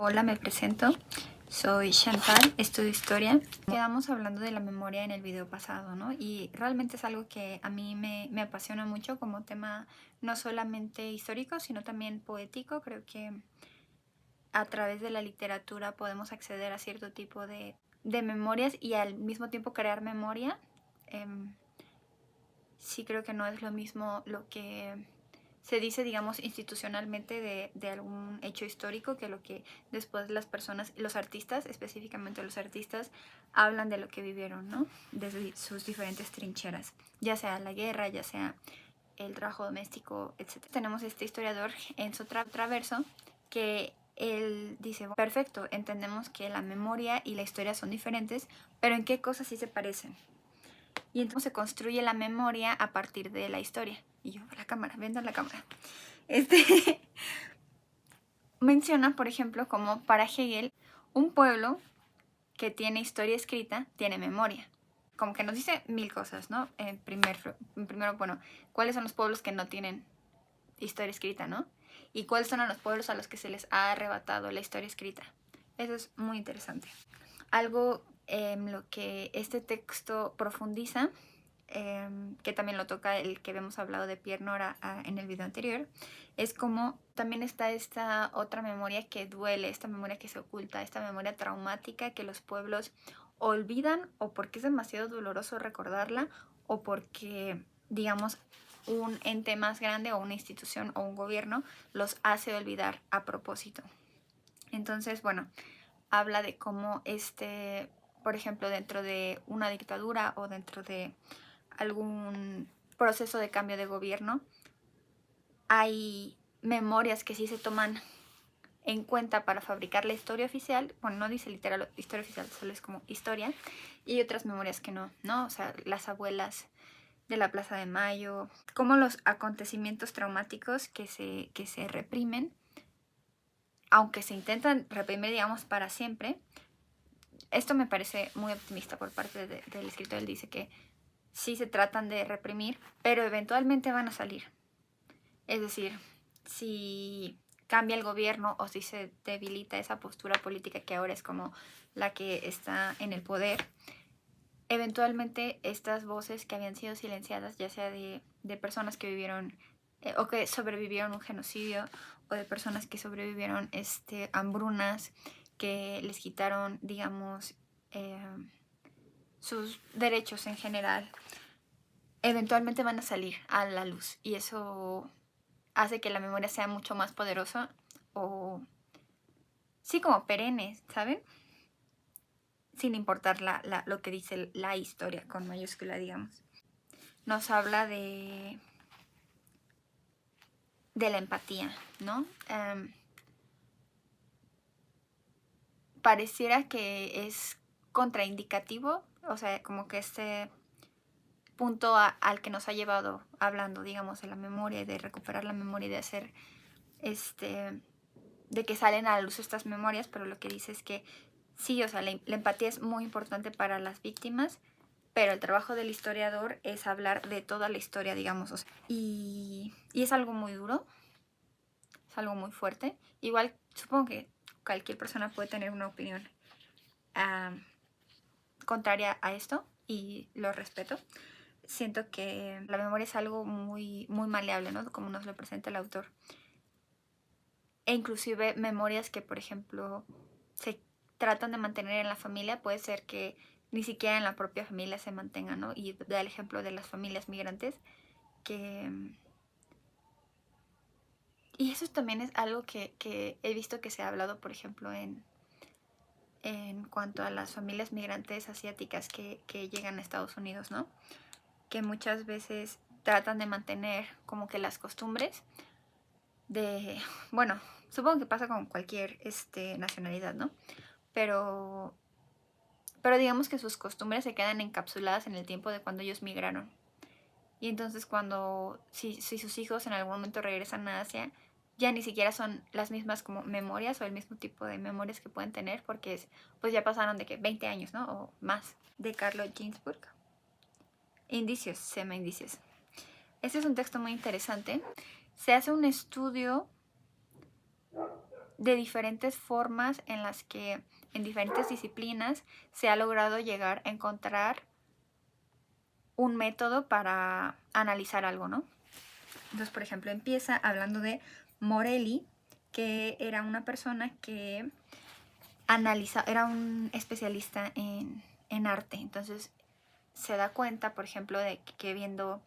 Hola, me presento. Soy Chantal, estudio historia. Quedamos hablando de la memoria en el video pasado, ¿no? Y realmente es algo que a mí me apasiona mucho como tema no solamente histórico, sino también poético. Creo que a través de la literatura podemos acceder a cierto tipo de memorias y al mismo tiempo crear memoria. Sí creo que no es lo mismo lo que se dice, digamos, institucionalmente de algún hecho histórico que lo que después las personas, los artistas, específicamente los artistas, hablan de lo que vivieron, ¿no? Desde sus diferentes trincheras, ya sea la guerra, ya sea el trabajo doméstico, etc. Tenemos este historiador en su verso que él dice, perfecto, entendemos que la memoria y la historia son diferentes, pero ¿en qué cosas sí se parecen? Y entonces se construye la memoria a partir de la historia. Y yo, la cámara, viendo la cámara. Menciona, por ejemplo, como para Hegel, un pueblo que tiene historia escrita tiene memoria. Como que nos dice mil cosas, ¿no? Primero, bueno, ¿cuáles son los pueblos que no tienen historia escrita, ¿no? Y cuáles son los pueblos a los que se les ha arrebatado la historia escrita. Eso es muy interesante. Algo en lo que este texto profundiza, que también lo toca el que habíamos hablado de Pierre Nora en el video anterior, es como también está esta otra memoria que duele, esta memoria que se oculta, esta memoria traumática que los pueblos olvidan o porque es demasiado doloroso recordarla o porque, digamos, un ente más grande o una institución o un gobierno los hace olvidar a propósito. Entonces, bueno, habla de cómo por ejemplo, dentro de una dictadura o dentro de algún proceso de cambio de gobierno, hay memorias que sí se toman en cuenta para fabricar la historia oficial. Bueno, no dice literal historia oficial, solo es como historia. Y hay otras memorias que no, ¿no? O sea, las abuelas de la Plaza de Mayo, como los acontecimientos traumáticos que se reprimen, aunque se intentan reprimir, digamos, para siempre. Esto me parece muy optimista por parte del escritor. Él dice que sí se tratan de reprimir, pero eventualmente van a salir. Es decir, si cambia el gobierno o si se debilita esa postura política que ahora es como la que está en el poder, eventualmente estas voces que habían sido silenciadas, ya sea de personas que vivieron o que sobrevivieron un genocidio o de personas que sobrevivieron hambrunas, que les quitaron, digamos, sus derechos en general, eventualmente van a salir a la luz y eso hace que la memoria sea mucho más poderosa o sí, como perenne, ¿saben? Sin importar lo que dice la historia con mayúscula, digamos. Nos habla de la empatía, ¿no? Pareciera que es contraindicativo, o sea, como que este punto al que nos ha llevado hablando, digamos, de la memoria y de recuperar la memoria y de hacer de que salen a la luz estas memorias, pero lo que dice es que sí, o sea, la empatía es muy importante para las víctimas, pero el trabajo del historiador es hablar de toda la historia, digamos, o sea, y es algo muy duro, es algo muy fuerte. Igual, supongo que cualquier persona puede tener una opinión contraria a esto y lo respeto. Siento que la memoria es algo muy, muy maleable, ¿no? Como nos lo presenta el autor. E inclusive memorias que, por ejemplo, se tratan de mantener en la familia, puede ser que ni siquiera en la propia familia se mantengan, ¿no? Y da el ejemplo de las familias migrantes, que... Y eso también es algo que he visto que se ha hablado, por ejemplo, en cuanto a las familias migrantes asiáticas que llegan a Estados Unidos, ¿no? Que muchas veces tratan de mantener como que las costumbres de... Bueno, supongo que pasa con cualquier nacionalidad, ¿no? Pero digamos que sus costumbres se quedan encapsuladas en el tiempo de cuando ellos migraron. Y entonces si sus hijos en algún momento regresan a Asia, ya ni siquiera son las mismas como memorias o el mismo tipo de memorias que pueden tener porque pues ya pasaron de que 20 años, ¿no? O más. De Carlo Ginzburg. Indicios, se llama Indicios. Este es un texto muy interesante. Se hace un estudio de diferentes formas en las que en diferentes disciplinas se ha logrado llegar a encontrar un método para analizar algo, ¿no? Entonces, por ejemplo, empieza hablando de Morelli, que era una persona que era un especialista en arte. Entonces, se da cuenta, por ejemplo, de que viendo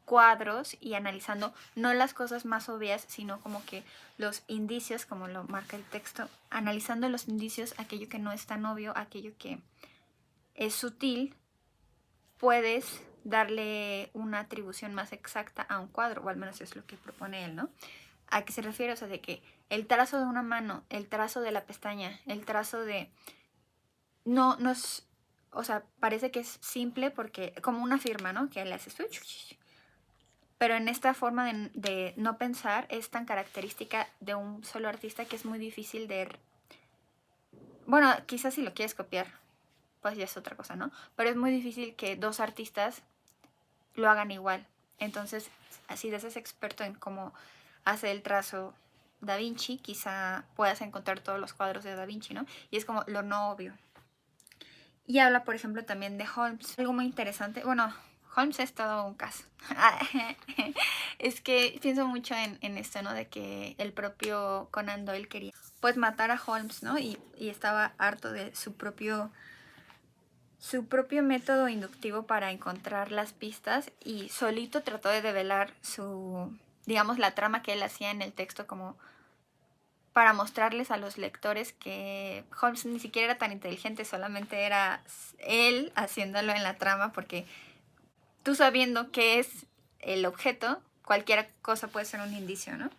cuadros y analizando no las cosas más obvias, sino como que los indicios, como lo marca el texto, analizando los indicios, aquello que no es tan obvio, aquello que es sutil, puedes darle una atribución más exacta a un cuadro, o al menos es lo que propone él, ¿no? ¿A qué se refiere? O sea, de que el trazo de una mano, el trazo de la pestaña, el trazo de... No es... O sea, parece que es simple porque... Como una firma, ¿no? Que le haces... Pero en esta forma de no pensar es tan característica de un solo artista que es muy difícil de... Bueno, quizás si lo quieres copiar, pues ya es otra cosa, ¿no? Pero es muy difícil que dos artistas lo hagan igual. Entonces, si eres experto en cómo hace el trazo Da Vinci, quizá puedas encontrar todos los cuadros de Da Vinci, ¿no? Y es como lo no obvio. Y habla, por ejemplo, también de Holmes. Algo muy interesante. Bueno, Holmes es todo un caso. Es que pienso mucho en esto, ¿no? De que el propio Conan Doyle quería, pues, matar a Holmes, ¿no? Y estaba harto de su propio método inductivo para encontrar las pistas y solito trató de develar digamos, la trama que él hacía en el texto como para mostrarles a los lectores que Holmes ni siquiera era tan inteligente, solamente era él haciéndolo en la trama, porque tú sabiendo qué es el objeto, cualquier cosa puede ser un indicio, ¿no?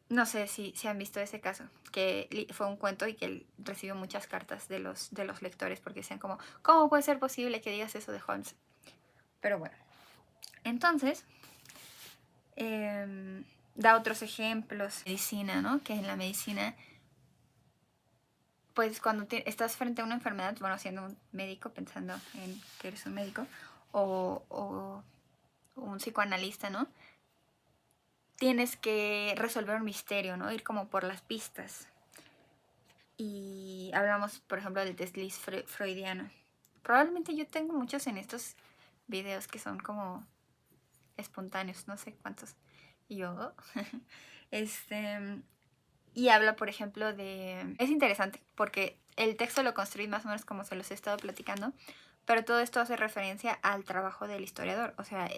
No sé si han visto ese caso, que fue un cuento y que él recibió muchas cartas de los lectores porque decían como, ¿cómo puede ser posible que digas eso de Holmes? Pero bueno, entonces da otros ejemplos. Medicina, ¿no? Que en la medicina, pues cuando estás frente a una enfermedad, bueno, siendo un médico, pensando en que eres un médico, o un psicoanalista, ¿no? Tienes que resolver un misterio, ¿no? Ir como por las pistas. Y hablamos, por ejemplo, del desliz freudiano. Probablemente yo tengo muchos en estos videos que son como espontáneos, no sé cuántos. Y yo... y habla, por ejemplo, de... Es interesante porque el texto lo construí más o menos como se los he estado platicando, pero todo esto hace referencia al trabajo del historiador. O sea,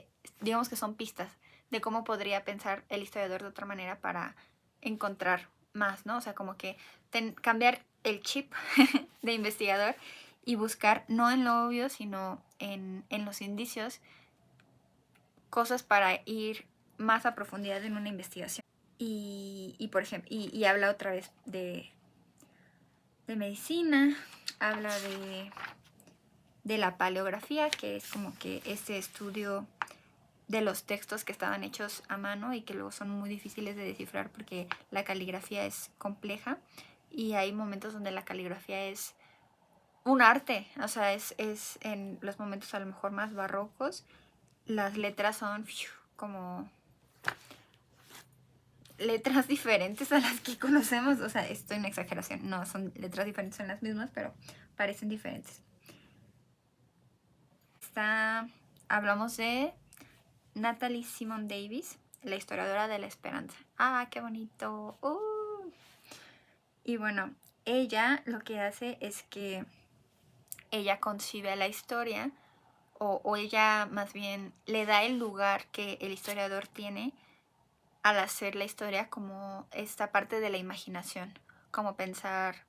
digamos que son pistas de cómo podría pensar el historiador de otra manera para encontrar más, ¿no? O sea, como que cambiar el chip de investigador y buscar no en lo obvio, sino en los indicios, cosas para ir más a profundidad en una investigación. Y por ejemplo, y habla otra vez de medicina, habla de la paleografía, que es como que este estudio de los textos que estaban hechos a mano y que luego son muy difíciles de descifrar porque la caligrafía es compleja y hay momentos donde la caligrafía es un arte, o sea, es en los momentos a lo mejor más barrocos, las letras son como letras diferentes a las que conocemos, o sea, esto es una exageración, no, son letras diferentes, son las mismas, pero parecen diferentes. Hablamos de Natalie Simone Davis, la historiadora de la esperanza. ¡Ah, qué bonito! Y bueno, ella lo que hace es que ella concibe la historia, o ella más bien le da el lugar que el historiador tiene al hacer la historia como esta parte de la imaginación, como pensar,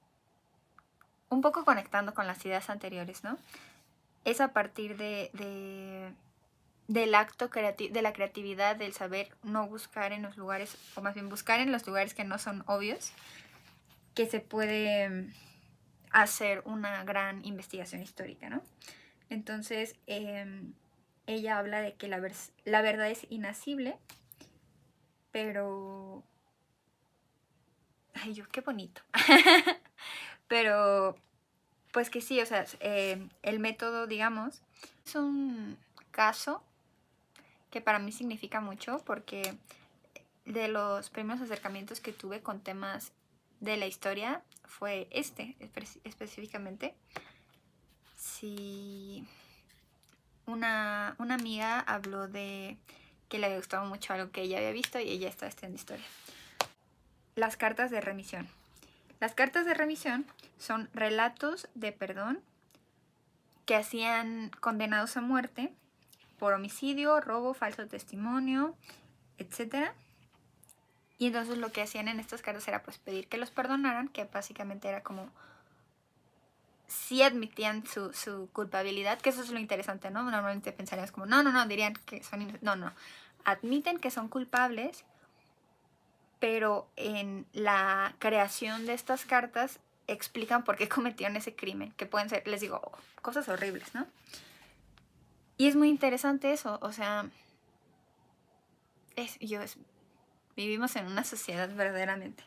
un poco conectando con las ideas anteriores, ¿no? Es a partir del acto de la creatividad, del saber no buscar en los lugares, o más bien buscar en los lugares que no son obvios, que se puede hacer una gran investigación histórica, ¿no? Entonces, ella habla de que la verdad es inacible, pero... Ay, qué bonito. Pero, pues que sí, o sea, el método, digamos, es un caso que para mí significa mucho porque de los primeros acercamientos que tuve con temas de la historia fue específicamente. Si una amiga habló de que le había gustado mucho algo que ella había visto y ella estaba estudiando historia. Las cartas de remisión. Las cartas de remisión son relatos de perdón que hacían condenados a muerte por homicidio, robo, falso testimonio, etc. Y entonces lo que hacían en estas cartas era pues pedir que los perdonaran, que básicamente era como si admitían su culpabilidad, que eso es lo interesante, ¿no? Normalmente pensaríamos como, no, dirían que son no, admiten que son culpables, pero en la creación de estas cartas explican por qué cometieron ese crimen, que pueden ser, les digo, cosas horribles, ¿no? Y es muy interesante eso, o sea, vivimos en una sociedad verdaderamente,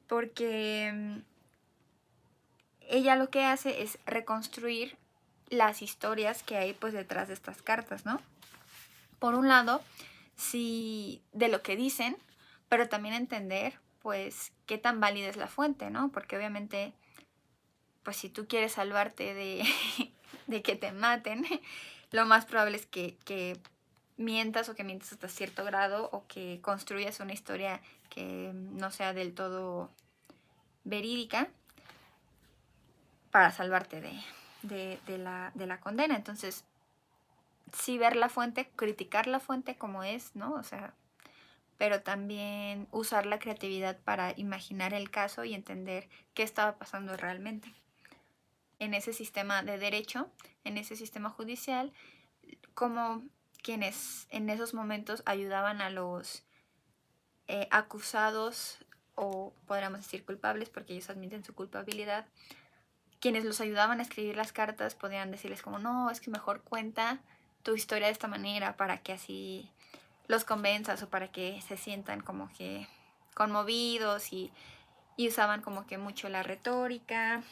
porque ella lo que hace es reconstruir las historias que hay pues detrás de estas cartas, ¿no? Por un lado, sí, de lo que dicen, pero también entender pues qué tan válida es la fuente, ¿no? Porque obviamente pues si tú quieres salvarte de que te maten, lo más probable es que mientas o que mientas hasta cierto grado o que construyas una historia que no sea del todo verídica para salvarte de la condena. Entonces, sí ver la fuente, criticar la fuente como es, ¿no? O sea, pero también usar la creatividad para imaginar el caso y entender qué estaba pasando realmente en ese sistema de derecho, en ese sistema judicial, como quienes en esos momentos ayudaban a los acusados o podríamos decir culpables porque ellos admiten su culpabilidad. Quienes los ayudaban a escribir las cartas podían decirles como, no, es que mejor cuenta tu historia de esta manera para que así los convenzas o para que se sientan como que conmovidos y usaban como que mucho la retórica,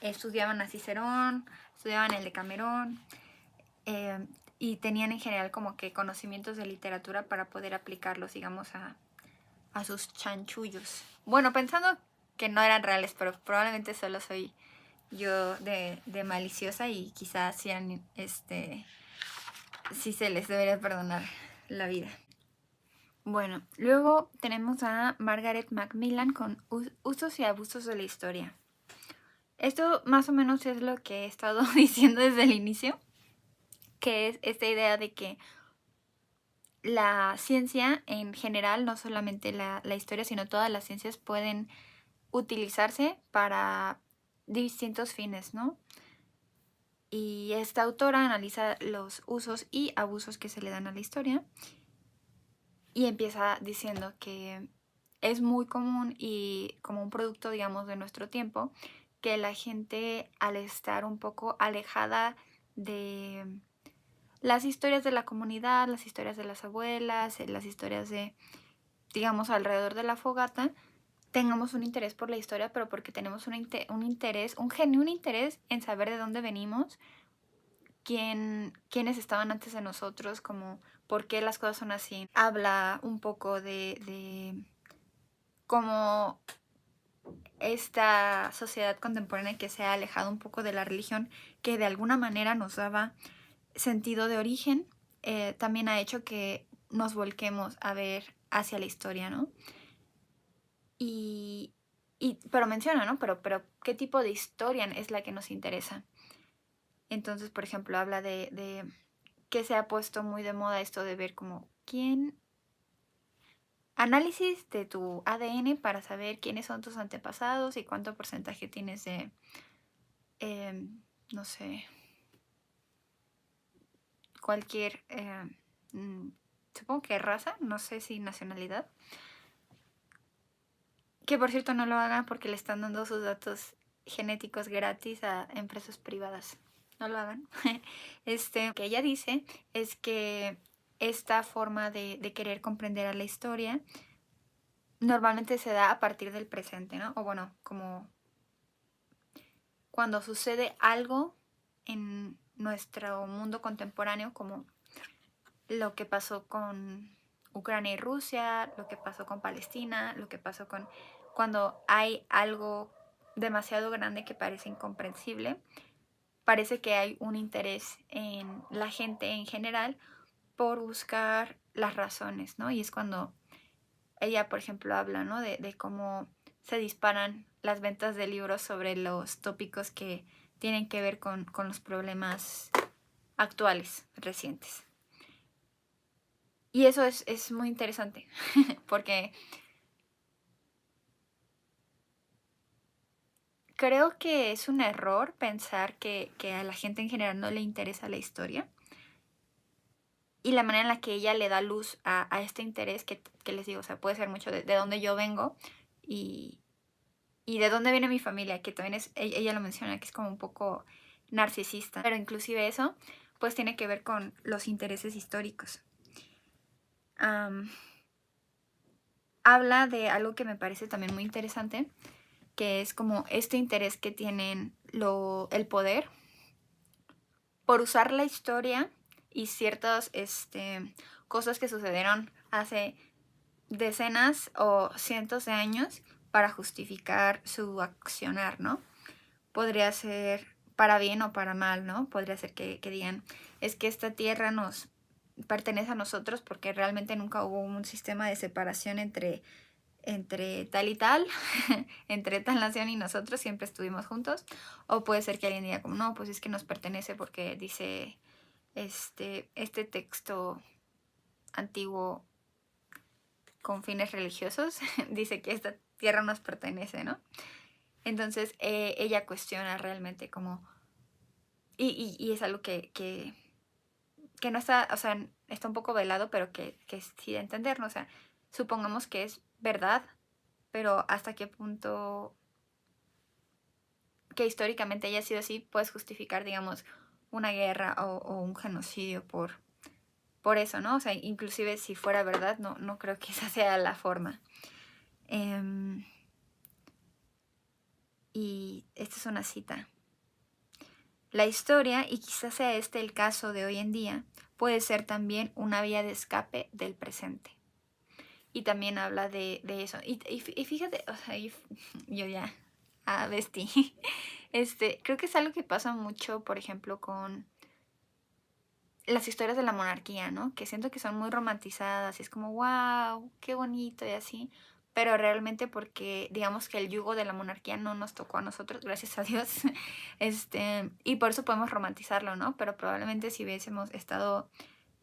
estudiaban a Cicerón, estudiaban el Decamerón y tenían en general como que conocimientos de literatura para poder aplicarlos, digamos, a sus chanchullos. Bueno, pensando que no eran reales, pero probablemente solo soy yo de maliciosa y quizás sean, sí se les debería perdonar la vida. Bueno, luego tenemos a Margaret Macmillan con usos y abusos de la historia. Esto más o menos es lo que he estado diciendo desde el inicio, que es esta idea de que la ciencia en general, no solamente la historia, sino todas las ciencias pueden utilizarse para distintos fines, ¿no? Y esta autora analiza los usos y abusos que se le dan a la historia y empieza diciendo que es muy común y como un producto, digamos, de nuestro tiempo, que la gente al estar un poco alejada de las historias de la comunidad, las historias de las abuelas, las historias de, digamos, alrededor de la fogata, tengamos un interés por la historia, pero porque tenemos un interés, un genuino interés en saber de dónde venimos, quiénes estaban antes de nosotros, como por qué las cosas son así. Habla un poco de cómo esta sociedad contemporánea que se ha alejado un poco de la religión, que de alguna manera nos daba sentido de origen, también ha hecho que nos volquemos a ver hacia la historia, ¿no? Pero menciona, ¿no? Pero ¿qué tipo de historia es la que nos interesa? Entonces, por ejemplo, habla de que se ha puesto muy de moda esto de ver como análisis de tu ADN para saber quiénes son tus antepasados y cuánto porcentaje tienes de, no sé, cualquier, supongo que raza, no sé si nacionalidad. Que por cierto no lo hagan porque le están dando sus datos genéticos gratis a empresas privadas. No lo hagan. Que ella dice es que esta forma de querer comprender a la historia normalmente se da a partir del presente, ¿no? O bueno, como cuando sucede algo en nuestro mundo contemporáneo, como lo que pasó con Ucrania y Rusia, lo que pasó con Palestina, lo que pasó con cuando hay algo demasiado grande que parece incomprensible, parece que hay un interés en la gente en general por buscar las razones, ¿no? Y es cuando ella, por ejemplo, habla, ¿no? De cómo se disparan las ventas de libros sobre los tópicos que tienen que ver con los problemas actuales, recientes. Y eso es muy interesante, porque creo que es un error pensar que a la gente en general no le interesa la historia. Y la manera en la que ella le da luz a este interés que les digo, o sea, puede ser mucho de dónde yo vengo y de dónde viene mi familia, que también es, ella lo menciona, que es como un poco narcisista. Pero inclusive eso, pues tiene que ver con los intereses históricos. Habla de algo que me parece también muy interesante, que es como este interés que tienen el poder por usar la historia y ciertas cosas que sucedieron hace decenas o cientos de años para justificar su accionar, ¿no? Podría ser para bien o para mal, ¿no? Podría ser que digan, es que esta tierra nos pertenece a nosotros porque realmente nunca hubo un sistema de separación entre tal y tal, entre tal nación y nosotros, siempre estuvimos juntos. O puede ser que alguien diga como, no, pues es que nos pertenece porque dice este texto antiguo con fines religiosos, dice que esta tierra nos pertenece, ¿no? Entonces ella cuestiona realmente como, y es algo que no está, o sea, está un poco velado, pero que sí de entender, ¿no? O sea, supongamos que es verdad, pero hasta qué punto que históricamente haya sido así, puedes justificar, digamos, una guerra o un genocidio por eso, ¿no? O sea, inclusive si fuera verdad, no creo que esa sea la forma. Y esta es una cita. La historia, y quizás sea este el caso de hoy en día, puede ser también una vía de escape del presente. Y también habla de eso. Y fíjate, o sea, yo ya vestí. Creo que es algo que pasa mucho, por ejemplo, con las historias de la monarquía, ¿no? Que siento que son muy romantizadas y es como, wow, qué bonito y así. Pero realmente porque digamos que el yugo de la monarquía no nos tocó a nosotros, gracias a Dios. Y por eso podemos romantizarlo, ¿no? Pero probablemente si hubiésemos estado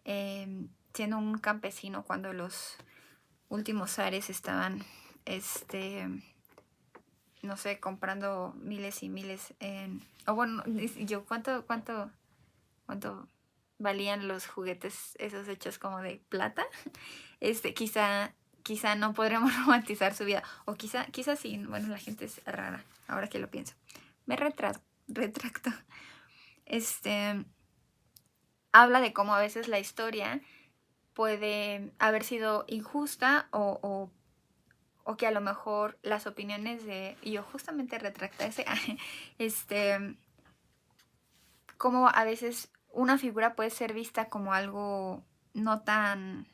siendo un campesino cuando los últimos zares estaban, no sé, comprando miles y miles o bueno, yo, ¿cuánto valían los juguetes esos hechos como de plata? Quizá no podremos romantizar su vida. O quizá sí, bueno, la gente es rara, ahora que lo pienso. Me retracto. Habla de cómo a veces la historia puede haber sido injusta o que a lo mejor las opiniones y yo justamente retracta como a veces una figura puede ser vista como algo no tan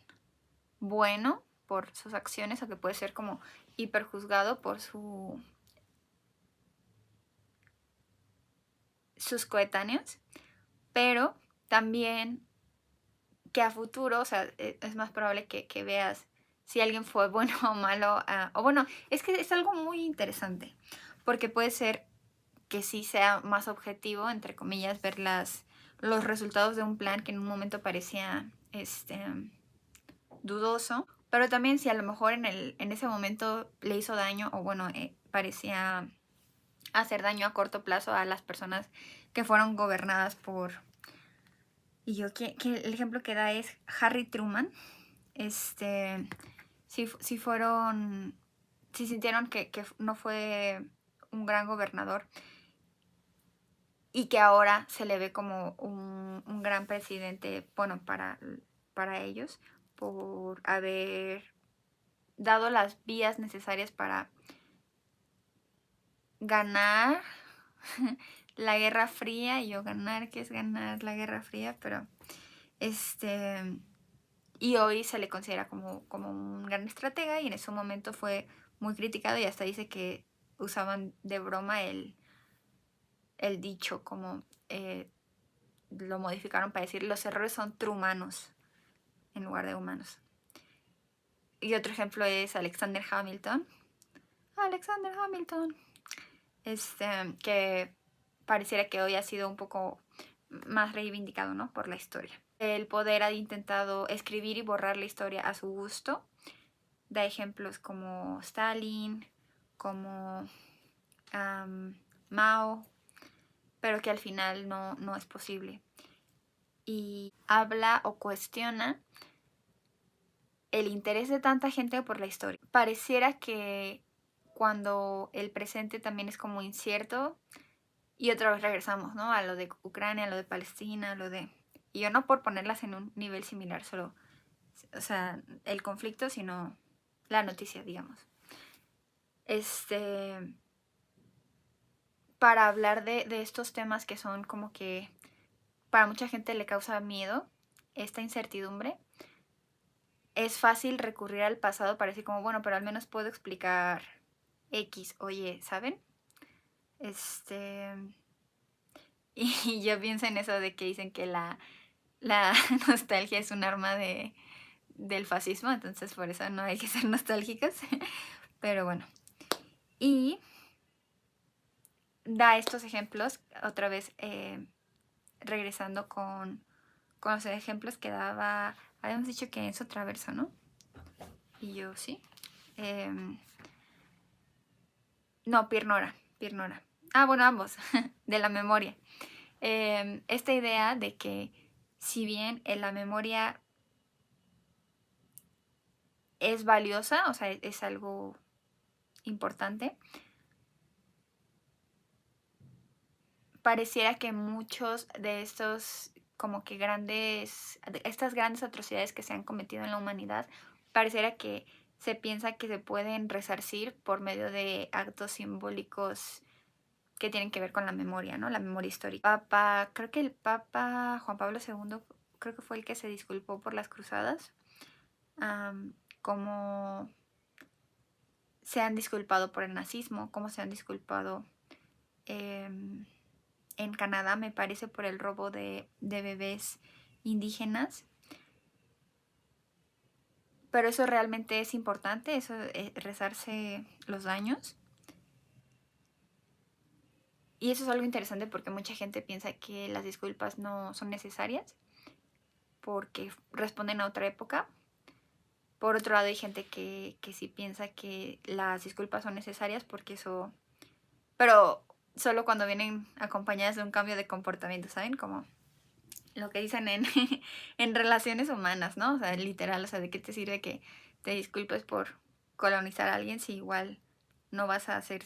bueno por sus acciones o que puede ser como hiperjuzgado por sus coetáneos, pero también que a futuro, o sea, es más probable que veas si alguien fue bueno o malo, o bueno, es que es algo muy interesante, porque puede ser que sí sea más objetivo, entre comillas, ver los resultados de un plan que en un momento parecía dudoso, pero también si a lo mejor en ese momento le hizo daño o bueno, parecía hacer daño a corto plazo a las personas que fueron gobernadas por... Y yo que el ejemplo que da es Harry Truman. Si fueron... Si sintieron que no fue un gran gobernador y que ahora se le ve como un gran presidente, bueno, para ellos, por haber dado las vías necesarias para ganar la Guerra Fría. Y yo ganar, ¿qué es ganar la Guerra Fría? Pero y hoy se le considera como un gran estratega, y en ese momento fue muy criticado, y hasta dice que usaban de broma el dicho, como lo modificaron para decir los errores son trumanos en lugar de humanos. Y otro ejemplo es Alexander Hamilton. Alexander Hamilton. Que pareciera que hoy ha sido un poco más reivindicado, ¿no? Por la historia. El poder ha intentado escribir y borrar la historia a su gusto. Da ejemplos como Stalin, como Mao, pero que al final no es posible. Y habla o cuestiona el interés de tanta gente por la historia. Pareciera que cuando el presente también es como incierto, y otra vez regresamos, ¿no? A lo de Ucrania, a lo de Palestina, a lo de... Y yo no por ponerlas en un nivel similar, solo, o sea, el conflicto, sino la noticia, digamos. Para hablar de estos temas que son como que para mucha gente le causa miedo, esta incertidumbre, es fácil recurrir al pasado para decir como, bueno, pero al menos puedo explicar X o Y, ¿saben? Y yo pienso en eso de que dicen que la nostalgia es un arma del fascismo, entonces por eso no hay que ser nostálgicos. Pero bueno. Y da estos ejemplos, otra vez regresando con los ejemplos que daba, habíamos dicho que es otra verso, ¿no? Y yo, sí. No, Pirnora. Ah, bueno, ambos, de la memoria. Esta idea de que si bien en la memoria es valiosa, o sea, es algo importante, pareciera que muchos de estos como que estas grandes atrocidades que se han cometido en la humanidad, pareciera que se piensa que se pueden resarcir por medio de actos simbólicos que tienen que ver con la memoria, ¿no? La memoria histórica. Creo que el Papa Juan Pablo II, creo que fue el que se disculpó por las cruzadas, como se han disculpado por el nazismo, como se han disculpado en Canadá, me parece, por el robo de bebés indígenas. Pero eso realmente es importante, eso rezarse los daños. Y eso es algo interesante porque mucha gente piensa que las disculpas no son necesarias porque responden a otra época. Por otro lado, hay gente que sí piensa que las disculpas son necesarias porque eso... Pero solo cuando vienen acompañadas de un cambio de comportamiento, ¿saben? Como lo que dicen en relaciones humanas, ¿no? O sea, literal, o sea, ¿de qué te sirve que te disculpes por colonizar a alguien si igual no vas a hacer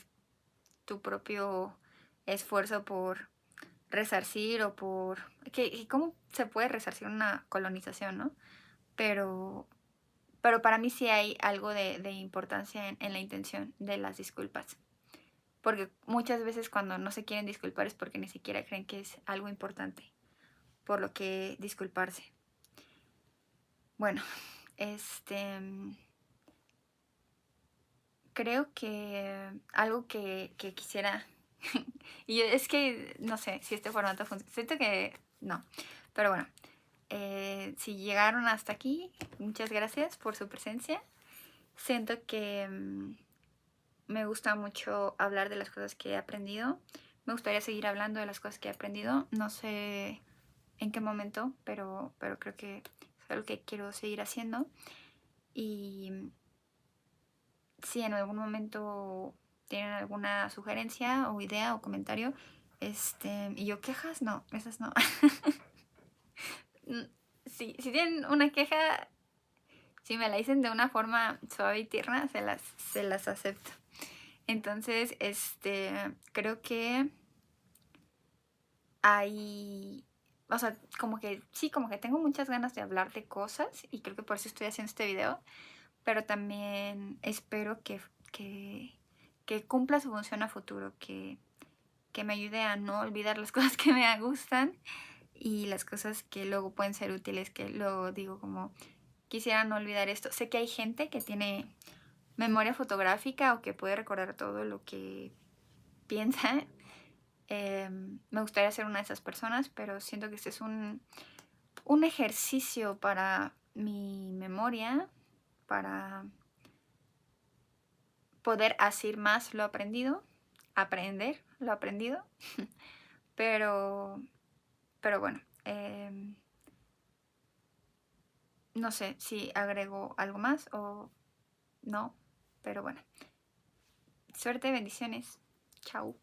tu propio esfuerzo por resarcir o por... ¿Cómo se puede resarcir una colonización, no? Pero para mí sí hay algo de importancia en la intención de las disculpas. Porque muchas veces cuando no se quieren disculpar es porque ni siquiera creen que es algo importante por lo que disculparse. Bueno, creo que algo que quisiera... y es que no sé si este formato funciona. Siento que no. Pero bueno, si llegaron hasta aquí, muchas gracias por su presencia. Siento que me gusta mucho hablar de las cosas que he aprendido. Me gustaría seguir hablando de las cosas que he aprendido. No sé en qué momento, pero creo que es algo que quiero seguir haciendo. Y si en algún momento tienen alguna sugerencia o idea o comentario, y yo, ¿quejas? No, esas no. Si tienen una queja, si me la dicen de una forma suave y tierna, se las acepto. Entonces, creo que hay, o sea, como que sí, como que tengo muchas ganas de hablar de cosas y creo que por eso estoy haciendo este video, pero también espero que cumpla su función a futuro, que me ayude a no olvidar las cosas que me gustan y las cosas que luego pueden ser útiles, que luego digo como, quisiera no olvidar esto. Sé que hay gente que tiene memoria fotográfica o que puede recordar todo lo que piensa. Me gustaría ser una de esas personas, pero siento que este es un ejercicio para mi memoria, para poder hacer más lo aprendido, aprender lo aprendido. Pero bueno, no sé si agrego algo más o no, pero bueno. Suerte, bendiciones. Chao.